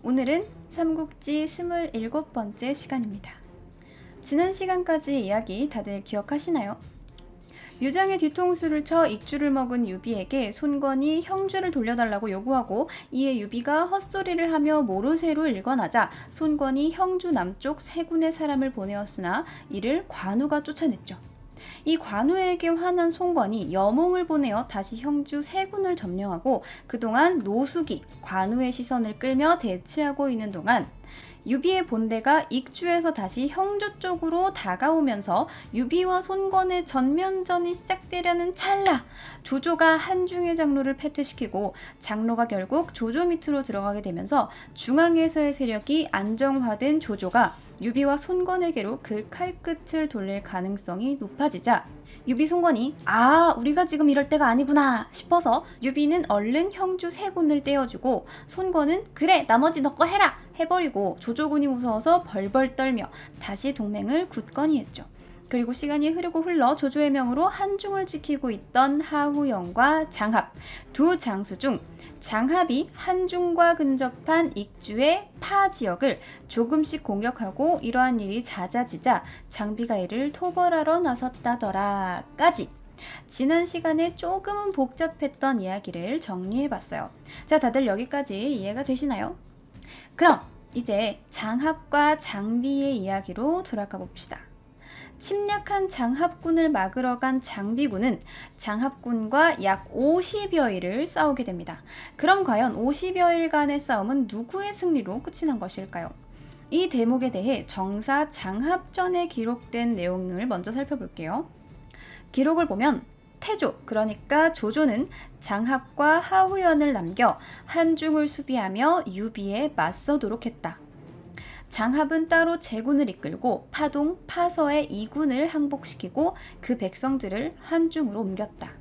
오늘은 삼국지 27번째 시간입니다. 지난 시간까지 이야기 다들 기억하시나요? 유장의 뒤통수를 쳐 익주를 먹은 유비에게 손권이 형주를 돌려달라고 요구하고 이에 유비가 헛소리를 하며 모르쇠로 일관하자 손권이 형주 남쪽 세 군의 사람을 보내었으나 이를 관우가 쫓아냈죠. 이 관우에게 화난 손권이 여몽을 보내어 다시 형주 세 군을 점령하고 그동안 노숙이 관우의 시선을 끌며 대치하고 있는 동안 유비의 본대가 익주에서 다시 형주 쪽으로 다가오면서 유비와 손권의 전면전이 시작되려는 찰나 조조가 한중의 장로를 패퇴시키고 장로가 결국 조조 밑으로 들어가게 되면서 중앙에서의 세력이 안정화된 조조가 유비와 손권에게로 그 칼끝을 돌릴 가능성이 높아지자 유비 손권이 우리가 지금 이럴 때가 아니구나 싶어서 유비는 얼른 형주 세 군을 떼어주고 손권은 그래 나머지 너 거 해라 해버리고 조조군이 무서워서 벌벌 떨며 다시 동맹을 굳건히 했죠. 그리고 시간이 흐르고 흘러 조조의 명으로 한중을 지키고 있던 하후영과 장합 두 장수 중 장합이 한중과 근접한 익주의 파 지역을 조금씩 공격하고 이러한 일이 잦아지자 장비가 이를 토벌하러 나섰다더라까지 지난 시간에 조금은 복잡했던 이야기를 정리해봤어요. 자, 다들 여기까지 이해가 되시나요? 그럼 이제 장합과 장비의 이야기로 돌아가 봅시다. 침략한 장합군을 막으러 간 장비군은 장합군과 약 50여일을 싸우게 됩니다. 그럼 과연 50여일간의 싸움은 누구의 승리로 끝이 난 것일까요? 이 대목에 대해 정사 장합전에 기록된 내용을 먼저 살펴볼게요. 기록을 보면 태조, 그러니까 조조는 장합과 하후연을 남겨 한중을 수비하며 유비에 맞서도록 했다. 장합은 따로 제군을 이끌고 파동, 파서의 2군을 항복시키고 그 백성들을 한중으로 옮겼다.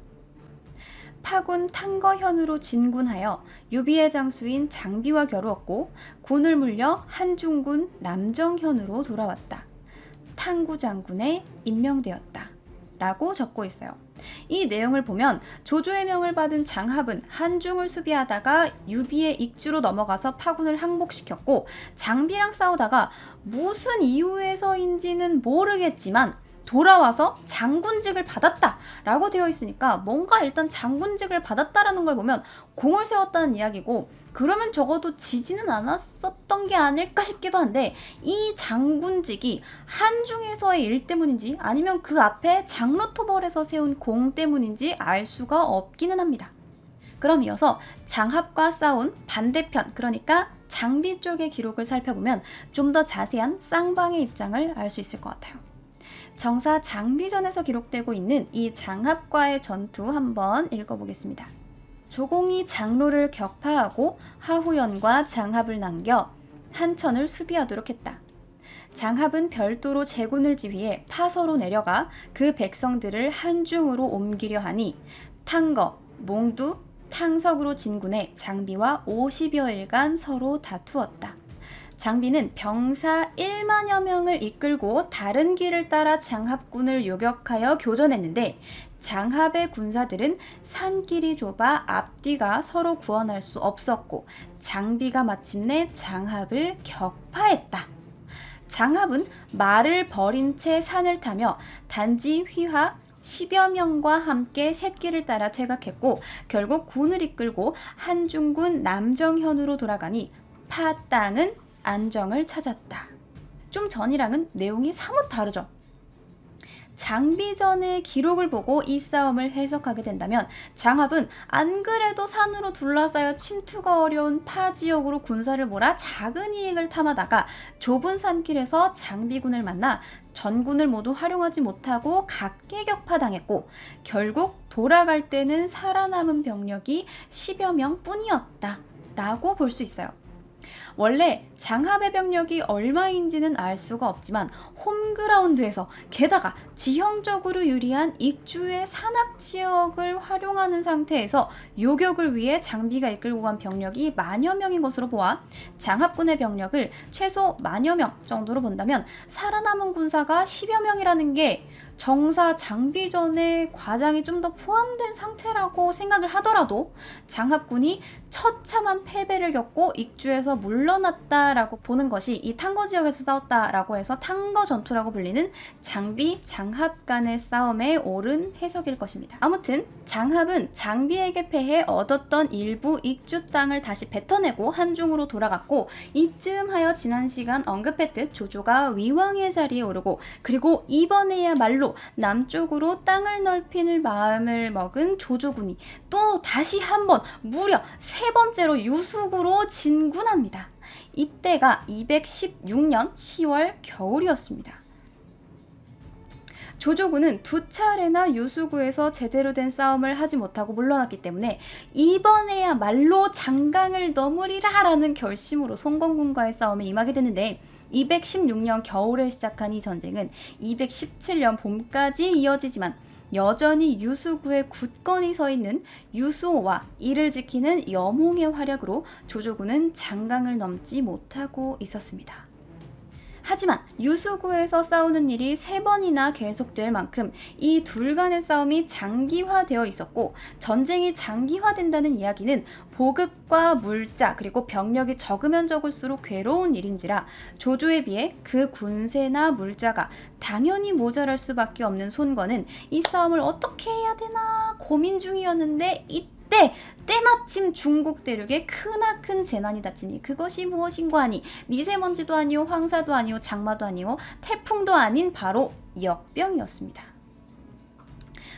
파군 탕거현으로 진군하여 유비의 장수인 장비와 겨루었고 군을 물려 한중군 남정현으로 돌아왔다. 탕구 장군에 임명되었다. 라고 적고 있어요. 이 내용을 보면 조조의 명을 받은 장합은 한중을 수비하다가 유비의 익주로 넘어가서 파군을 항복시켰고 장비랑 싸우다가 무슨 이유에서인지는 모르겠지만 돌아와서 장군직을 받았다 라고 되어 있으니까 뭔가 일단 장군직을 받았다라는 걸 보면 공을 세웠다는 이야기고 그러면 적어도 지지는 않았었던 게 아닐까 싶기도 한데 이 장군직이 한중에서의 일 때문인지 아니면 그 앞에 장로토벌에서 세운 공 때문인지 알 수가 없기는 합니다. 그럼 이어서 장합과 싸운 반대편 그러니까 장비 쪽의 기록을 살펴보면 좀 더 자세한 쌍방의 입장을 알 수 있을 것 같아요. 정사 장비전에서 기록되고 있는 이 장합과의 전투 한번 읽어보겠습니다. 조공이 장로를 격파하고 하후연과 장합을 남겨 한천을 수비하도록 했다. 장합은 별도로 제군을 지휘해 파서로 내려가 그 백성들을 한중으로 옮기려 하니 탕거, 몽두, 탕석으로 진군해 장비와 50여일간 서로 다투었다. 장비는 병사 1만여 명을 이끌고 다른 길을 따라 장합군을 요격하여 교전했는데 장합의 군사들은 산길이 좁아 앞뒤가 서로 구원할 수 없었고 장비가 마침내 장합을 격파했다. 장합은 말을 버린 채 산을 타며 단지 휘하 10여 명과 함께 샛길을 따라 퇴각했고 결국 군을 이끌고 한중군 남정현으로 돌아가니 파 땅은 안정을 찾았다. 좀 전이랑은 내용이 사뭇 다르죠. 장비전의 기록을 보고 이 싸움을 해석하게 된다면 장합은 안 그래도 산으로 둘러싸여 침투가 어려운 파 지역으로 군사를 몰아 작은 이익을 탐하다가 좁은 산길에서 장비군을 만나 전군을 모두 활용하지 못하고 각계격파당했고 결국 돌아갈 때는 살아남은 병력이 10여 명 뿐이었다 라고 볼 수 있어요. 원래 장합의 병력이 얼마인지는 알 수가 없지만 홈그라운드에서 게다가 지형적으로 유리한 익주의 산악지역을 활용하는 상태에서 요격을 위해 장비가 이끌고 간 병력이 만여 명인 것으로 보아 장합군의 병력을 최소 만여 명 정도로 본다면 살아남은 군사가 10여 명이라는 게 정사 장비전에 과장이 좀 더 포함된 상태라고 생각을 하더라도 장합군이 처참한 패배를 겪고 익주에서 물러났다라고 보는 것이 이 탕거 지역에서 싸웠다라고 해서 탕거 전투라고 불리는 장비, 장합 간의 싸움에 옳은 해석일 것입니다. 아무튼 장합은 장비에게 패해 얻었던 일부 익주 땅을 다시 뱉어내고 한중으로 돌아갔고, 이쯤하여 지난 시간 언급했듯 조조가 위왕의 자리에 오르고, 그리고 이번에야말로 남쪽으로 땅을 넓힐 마음을 먹은 조조군이 또 다시 한번 무려 세 번째로 유숙으로 진군합니다. 이때가 216년 10월 겨울이었습니다. 조조군은 두 차례나 유수구에서 제대로 된 싸움을 하지 못하고 물러났기 때문에 이번에야말로 장강을 넘으리라 라는 결심으로 송건군과의 싸움에 임하게 되는데, 216년 겨울에 시작한 이 전쟁은 217년 봄까지 이어지지만 여전히 유수구에 굳건히 서 있는 유수호와 이를 지키는 여몽의 활약으로 조조군은 장강을 넘지 못하고 있었습니다. 하지만 유수구에서 싸우는 일이 3번이나 계속될 만큼 이 둘 간의 싸움이 장기화되어 있었고, 전쟁이 장기화된다는 이야기는 보급과 물자 그리고 병력이 적으면 적을수록 괴로운 일인지라 조조에 비해 그 군세나 물자가 당연히 모자랄 수밖에 없는 손권은 이 싸움을 어떻게 해야 되나 고민 중이었는데, 때마침 중국 대륙에 크나큰 재난이 닥치니 그것이 무엇인가 하니 미세먼지도 아니오, 황사도 아니오, 장마도 아니오, 태풍도 아닌 바로 역병이었습니다.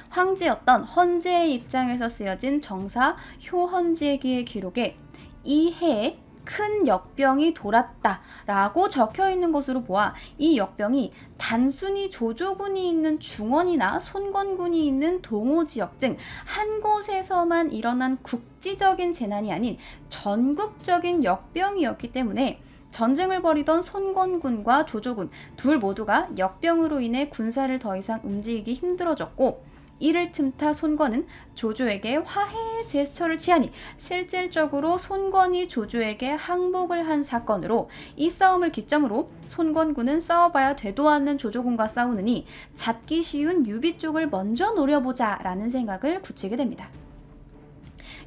황제였던 헌제의 입장에서 쓰여진 정사 효헌제기의 기록에 이 해에 큰 역병이 돌았다라고 적혀있는 것으로 보아 이 역병이 단순히 조조군이 있는 중원이나 손건군이 있는 동호지역 등 한 곳에서만 일어난 국지적인 재난이 아닌 전국적인 역병이었기 때문에 전쟁을 벌이던 손건군과 조조군 둘 모두가 역병으로 인해 군사를 더 이상 움직이기 힘들어졌고, 이를 틈타 손권은 조조에게 화해의 제스처를 취하니 실질적으로 손권이 조조에게 항복을 한 사건으로, 이 싸움을 기점으로 손권군은 싸워봐야 되도 않는 조조군과 싸우느니 잡기 쉬운 유비 쪽을 먼저 노려보자 라는 생각을 굳히게 됩니다.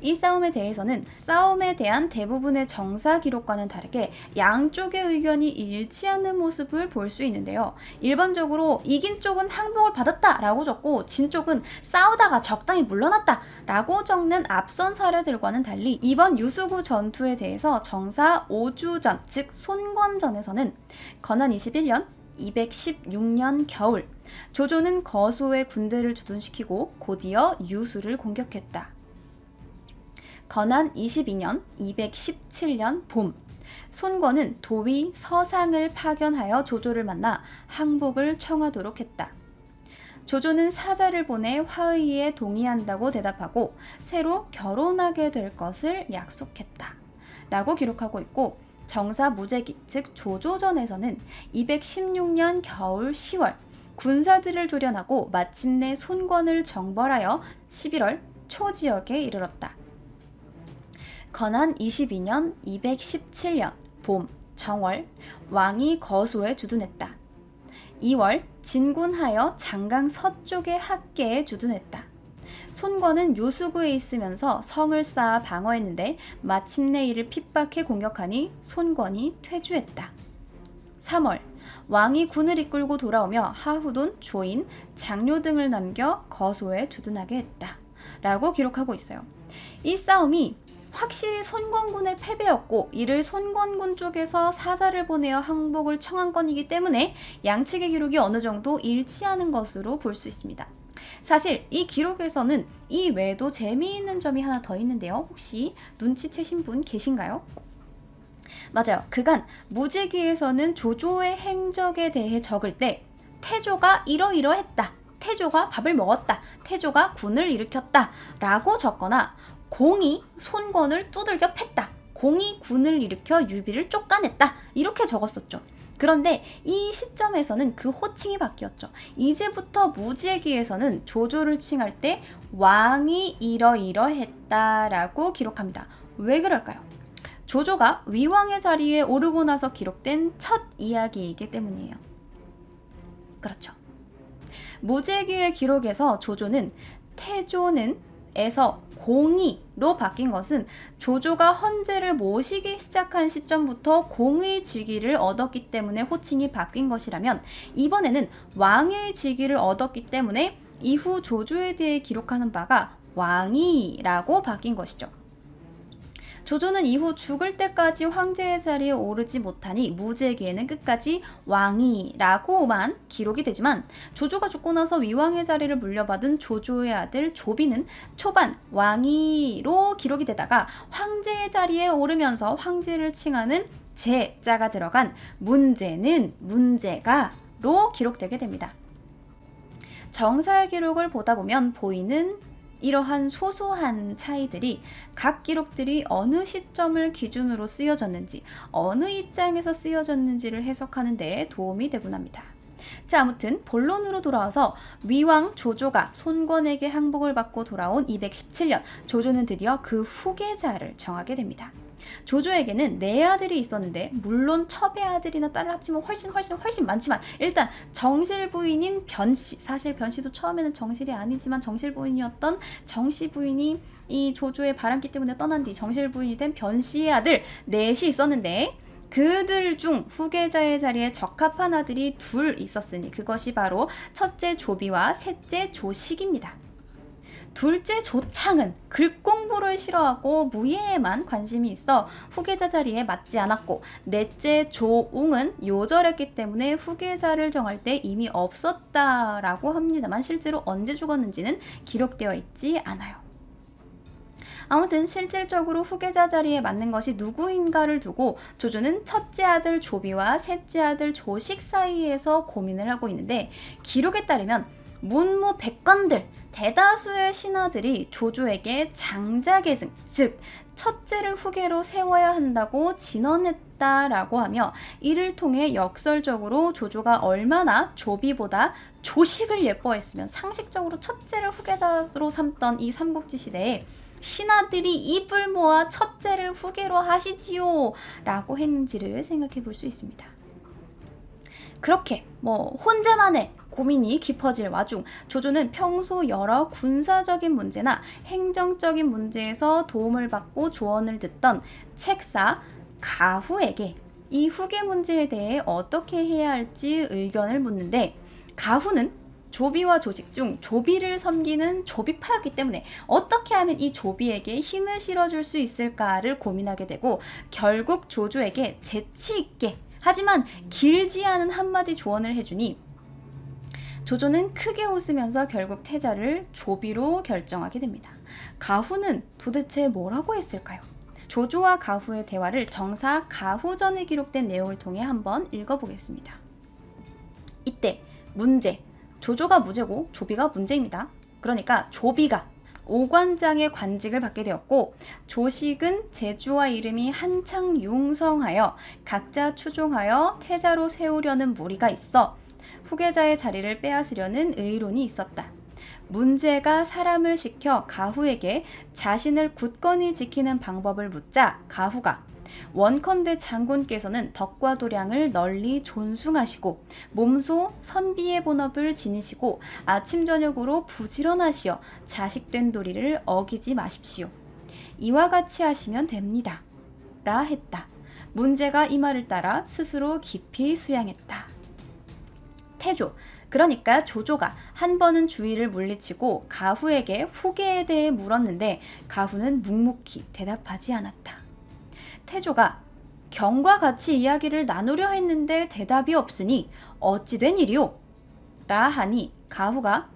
이 싸움에 대해서는 싸움에 대한 대부분의 정사 기록과는 다르게 양쪽의 의견이 일치하는 모습을 볼 수 있는데요. 일반적으로 이긴 쪽은 항복을 받았다 라고 적고 진 쪽은 싸우다가 적당히 물러났다 라고 적는 앞선 사례들과는 달리 이번 유수구 전투에 대해서 정사 오주전, 즉 손권전에서는 건한 21년 216년 겨울 조조는 거소의 군대를 주둔시키고 곧이어 유수를 공격했다. 건한 22년 217년 봄 손권은 도위 서상을 파견하여 조조를 만나 항복을 청하도록 했다. 조조는 사자를 보내 화의에 동의한다고 대답하고 새로 결혼하게 될 것을 약속했다 라고 기록하고 있고, 정사 무제기 즉 조조전에서는 216년 겨울 10월 군사들을 조련하고 마침내 손권을 정벌하여 11월 초지역에 이르렀다. 건한 22년 217년 봄 정월 왕이 거소에 주둔했다. 2월 진군하여 장강 서쪽의 학계에 주둔했다. 손권은 요수구에 있으면서 성을 쌓아 방어했는데 마침내 이를 핍박해 공격하니 손권이 퇴주했다. 3월 왕이 군을 이끌고 돌아오며 하후돈, 조인, 장료 등을 남겨 거소에 주둔하게 했다 라고 기록하고 있어요. 이 싸움이 확실히 손권군의 패배였고, 이를 손권군 쪽에서 사자를 보내어 항복을 청한 건이기 때문에 양측의 기록이 어느 정도 일치하는 것으로 볼 수 있습니다. 사실 이 기록에서는 이 외에도 재미있는 점이 하나 더 있는데요. 혹시 눈치채신 분 계신가요? 맞아요. 그간 무제기에서는 조조의 행적에 대해 적을 때 태조가 이러이러했다, 태조가 밥을 먹었다, 태조가 군을 일으켰다 라고 적거나 공이 손권을 두들겨 팼다, 공이 군을 일으켜 유비를 쫓아냈다 이렇게 적었었죠. 그런데 이 시점에서는 그 호칭이 바뀌었죠. 이제부터 무제기에서는 조조를 칭할 때 왕이 이러이러했다라고 기록합니다. 왜 그럴까요? 조조가 위왕의 자리에 오르고 나서 기록된 첫 이야기이기 때문이에요. 그렇죠. 무제기의 기록에서 조조는 태조는 에서 공의로 바뀐 것은 조조가 헌제를 모시기 시작한 시점부터 공의 직위를 얻었기 때문에 호칭이 바뀐 것이라면, 이번에는 왕의 직위를 얻었기 때문에 이후 조조에 대해 기록하는 바가 왕이라고 바뀐 것이죠. 조조는 이후 죽을 때까지 황제의 자리에 오르지 못하니 무제기에는 끝까지 왕이라고만 기록이 되지만, 조조가 죽고 나서 위왕의 자리를 물려받은 조조의 아들 조비는 초반 왕이로 기록이 되다가 황제의 자리에 오르면서 황제를 칭하는 제자가 들어간 문제는 문제가로 기록되게 됩니다. 정사의 기록을 보다 보면 보이는 이러한 소소한 차이들이 각 기록들이 어느 시점을 기준으로 쓰여졌는지, 어느 입장에서 쓰여졌는지를 해석하는 데 도움이 되곤 합니다. 자, 아무튼 본론으로 돌아와서 위왕 조조가 손권에게 항복을 받고 돌아온 217년, 조조는 드디어 그 후계자를 정하게 됩니다. 조조에게는 4아들이 있었는데, 물론 첩의 아들이나 딸을 합치면 훨씬 많지만, 일단 정실 부인인 변씨, 사실 변씨도 처음에는 정실이 아니지만 정실 부인이었던 정씨 부인이 이 조조의 바람기 때문에 떠난 뒤 정실 부인이 된 변씨의 아들 4이 있었는데, 그들 중 후계자의 자리에 적합한 아들이 2 있었으니 그것이 바로 첫째 조비와 셋째 조식입니다. 둘째 조창은 글 공부를 싫어하고 무예에만 관심이 있어 후계자 자리에 맞지 않았고, 넷째 조웅은 요절했기 때문에 후계자를 정할 때 이미 없었다라고 합니다만 실제로 언제 죽었는지는 기록되어 있지 않아요. 아무튼 실질적으로 후계자 자리에 맞는 것이 누구인가를 두고 조조는 첫째 아들 조비와 셋째 아들 조식 사이에서 고민을 하고 있는데, 기록에 따르면 문무백관들 대다수의 신하들이 조조에게 장자계승, 즉 첫째를 후계로 세워야 한다고 진언했다라고 하며, 이를 통해 역설적으로 조조가 얼마나 조비보다 조식을 예뻐했으면 상식적으로 첫째를 후계자로 삼던 이 삼국지 시대에 신하들이 입을 모아 첫째를 후계로 하시지요 라고 했는지를 생각해 볼 수 있습니다. 그렇게 혼자만의 고민이 깊어질 와중 조조는 평소 여러 군사적인 문제나 행정적인 문제에서 도움을 받고 조언을 듣던 책사 가후에게 이 후계 문제에 대해 어떻게 해야 할지 의견을 묻는데, 가후는 조비와 조식 중 조비를 섬기는 조비파였기 때문에 어떻게 하면 이 조비에게 힘을 실어줄 수 있을까를 고민하게 되고, 결국 조조에게 재치 있게 하지만 길지 않은 한마디 조언을 해주니 조조는 크게 웃으면서 결국 태자를 조비로 결정하게 됩니다. 가후는 도대체 뭐라고 했을까요? 조조와 가후의 대화를 정사 가후전에 기록된 내용을 통해 한번 읽어보겠습니다. 이때 문제, 조조가 무죄고 조비가 문제입니다. 그러니까 조비가 오관장의 관직을 받게 되었고, 조식은 제주와 이름이 한창 융성하여 각자 추종하여 태자로 세우려는 무리가 있어 후계자의 자리를 빼앗으려는 의론이 있었다. 문제가 사람을 시켜 가후에게 자신을 굳건히 지키는 방법을 묻자 가후가 원컨대 장군께서는 덕과 도량을 널리 존숭하시고 몸소 선비의 본업을 지니시고 아침 저녁으로 부지런하시어 자식된 도리를 어기지 마십시오. 이와 같이 하시면 됩니다. 라 했다. 문제가 이 말을 따라 스스로 깊이 수양했다. 태조, 그러니까 조조가 한 번은 주의를 물리치고 가후에게 후계에 대해 물었는데 가후는 묵묵히 대답하지 않았다. 태조가 경과 같이 이야기를 나누려 했는데 대답이 없으니 어찌 된 일이오? 라 하니 가후가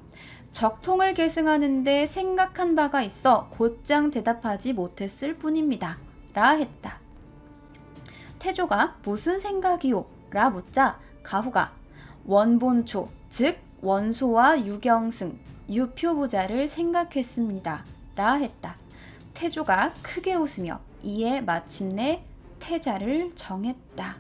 적통을 계승하는데 생각한 바가 있어 곧장 대답하지 못했을 뿐입니다. 라 했다. 태조가 무슨 생각이오? 라 묻자 가후가 원본초, 즉 원소와 유경승, 유표부자를 생각했습니다. 라 했다. 태조가 크게 웃으며 이에 마침내 태자를 정했다.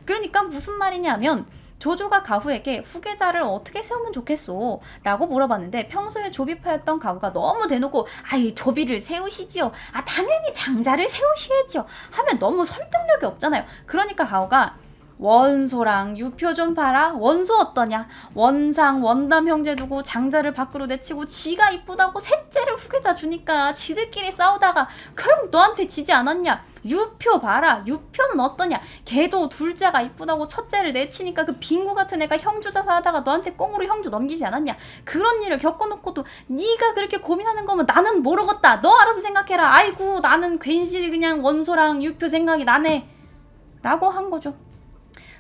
그러니까 무슨 말이냐면 조조가 가후에게 후계자를 어떻게 세우면 좋겠소? 라고 물어봤는데 평소에 조비파였던 가후가 너무 대놓고 아이 조비를 세우시지요. 당연히 장자를 세우시겠죠. 하면 너무 설득력이 없잖아요. 그러니까 가후가 원소랑 유표 좀 봐라. 원소 어떠냐? 원상 원담 형제 두고 장자를 밖으로 내치고 지가 이쁘다고 셋째를 후계자 주니까 지들끼리 싸우다가 결국 너한테 지지 않았냐? 유표 봐라. 유표는 어떠냐? 걔도 둘째가 이쁘다고 첫째를 내치니까 그 빙구 같은 애가 형주자사 하다가 너한테 꽁으로 형주 넘기지 않았냐? 그런 일을 겪어놓고도 네가 그렇게 고민하는 거면 나는 모르겠다. 너 알아서 생각해라. 아이고 나는 괜시리 그냥 원소랑 유표 생각이 나네. 라고 한 거죠.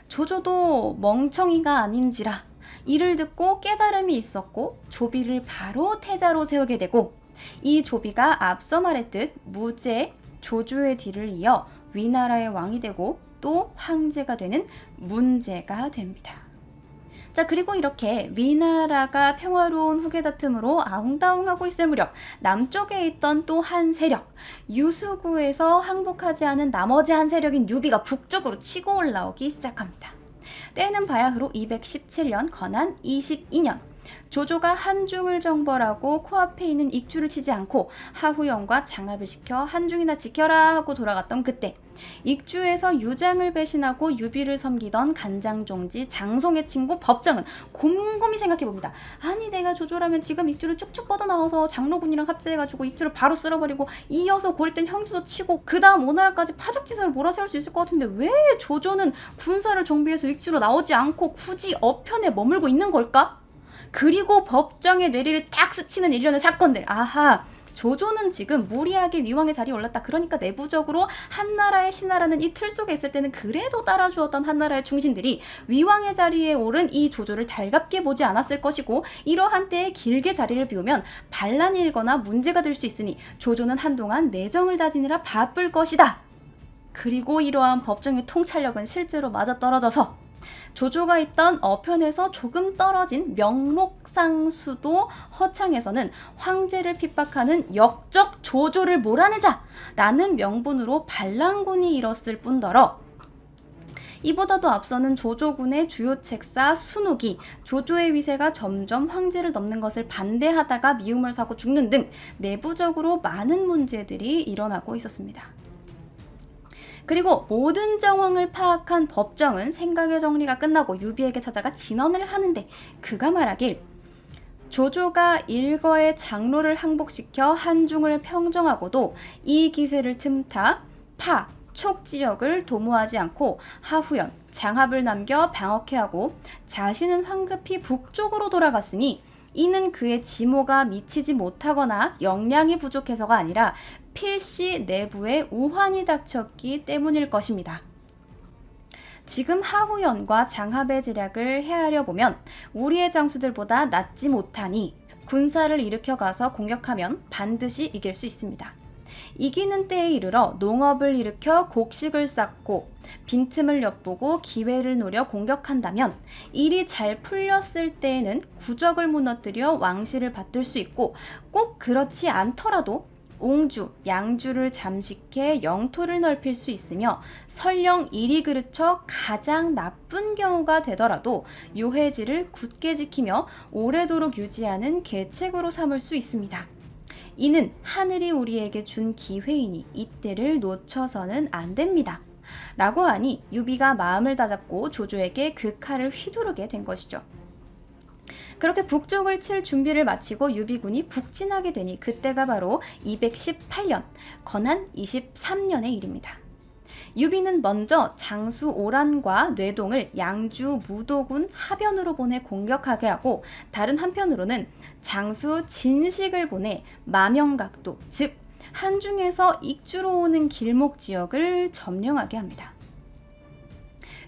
조조도 멍청이가 아닌지라 이를 듣고 깨달음이 있었고 조비를 바로 태자로 세우게 되고, 이 조비가 앞서 말했듯 무제 조조의 뒤를 이어 위나라의 왕이 되고 또 황제가 되는 문제가 됩니다. 자, 그리고 이렇게 위나라가 평화로운 후계다툼으로 아웅다웅하고 있을 무렵 남쪽에 있던 또 한 세력, 유수구에서 항복하지 않은 나머지 한 세력인 유비가 북쪽으로 치고 올라오기 시작합니다. 때는 바야흐로 217년 건한 22년, 조조가 한중을 정벌하고 코앞에 있는 익주를 치지 않고 하후연과 장합을 시켜 한중이나 지켜라 하고 돌아갔던 그때, 익주에서 유장을 배신하고 유비를 섬기던 간장종지 장송의 친구 법정은 곰곰이 생각해봅니다. 아니 내가 조조라면 지금 익주를 쭉쭉 뻗어나와서 장로군이랑 합세해가지고 익주를 바로 쓸어버리고 이어서 고립된 형주도 치고 그 다음 오나라까지 파죽지선을 몰아세울 수 있을 것 같은데 왜 조조는 군사를 정비해서 익주로 나오지 않고 굳이 어편에 머물고 있는 걸까? 그리고 법정의 뇌리를 딱 스치는 일련의 사건들. 아하, 조조는 지금 무리하게 위왕의 자리에 올랐다. 그러니까 내부적으로 한나라의 신하라는 이 틀 속에 있을 때는 그래도 따라주었던 한나라의 중신들이 위왕의 자리에 오른 이 조조를 달갑게 보지 않았을 것이고, 이러한 때에 길게 자리를 비우면 반란이 일거나 문제가 될 수 있으니 조조는 한동안 내정을 다지느라 바쁠 것이다. 그리고 이러한 법정의 통찰력은 실제로 맞아떨어져서 조조가 있던 어편에서 조금 떨어진 명목상수도 허창에서는 황제를 핍박하는 역적 조조를 몰아내자 라는 명분으로 반란군이 일었을 뿐더러, 이보다도 앞서는 조조군의 주요 책사 순욱이 조조의 위세가 점점 황제를 넘는 것을 반대하다가 미움을 사고 죽는 등 내부적으로 많은 문제들이 일어나고 있었습니다. 그리고 모든 정황을 파악한 법정은 생각의 정리가 끝나고 유비에게 찾아가 진언을 하는데, 그가 말하길 조조가 일거의 장로를 항복시켜 한중을 평정하고도 이 기세를 틈타 파, 촉 지역을 도모하지 않고 하후연, 장합을 남겨 방어케하고 자신은 황급히 북쪽으로 돌아갔으니 이는 그의 지모가 미치지 못하거나 역량이 부족해서가 아니라 필시 내부에 우환이 닥쳤기 때문일 것입니다. 지금 하후연과 장합의 제략을 헤아려 보면 우리의 장수들보다 낫지 못하니 군사를 일으켜 가서 공격하면 반드시 이길 수 있습니다. 이기는 때에 이르러 농업을 일으켜 곡식을 쌓고 빈틈을 엿보고 기회를 노려 공격한다면 일이 잘 풀렸을 때에는 구적을 무너뜨려 왕실을 받들 수 있고, 꼭 그렇지 않더라도 옹주, 양주를 잠식해 영토를 넓힐 수 있으며 설령 이리 그르쳐 가장 나쁜 경우가 되더라도 요해지를 굳게 지키며 오래도록 유지하는 계책으로 삼을 수 있습니다. 이는 하늘이 우리에게 준 기회이니 이때를 놓쳐서는 안 됩니다. 라고 하니 유비가 마음을 다잡고 조조에게 그 칼을 휘두르게 된 것이죠. 그렇게 북쪽을 칠 준비를 마치고 유비군이 북진하게 되니 그때가 바로 218년 건한 23년의 일입니다. 유비는 먼저 장수 오란과 뇌동을 양주 무도군 하변으로 보내 공격하게 하고, 다른 한편으로는 장수 진식을 보내 마명각도, 즉 한중에서 익주로 오는 길목 지역을 점령하게 합니다.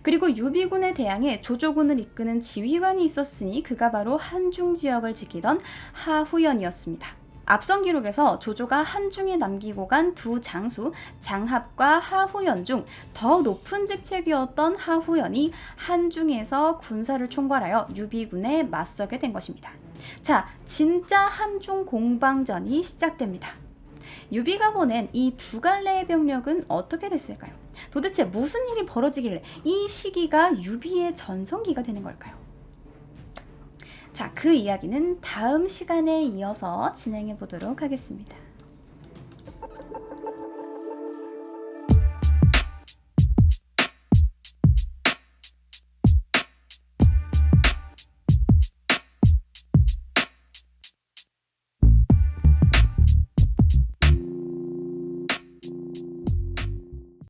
그리고 유비군에 대항해 조조군을 이끄는 지휘관이 있었으니 그가 바로 한중 지역을 지키던 하후연이었습니다. 앞선 기록에서 조조가 한중에 남기고 간 두 장수 장합과 하후연 중 더 높은 직책이었던 하후연이 한중에서 군사를 총괄하여 유비군에 맞서게 된 것입니다. 자, 진짜 한중 공방전이 시작됩니다. 유비가 보낸 이 두 갈래의 병력은 어떻게 됐을까요? 도대체 무슨 일이 벌어지길래 이 시기가 유비의 전성기가 되는 걸까요? 자, 그 이야기는 다음 시간에 이어서 진행해 보도록 하겠습니다.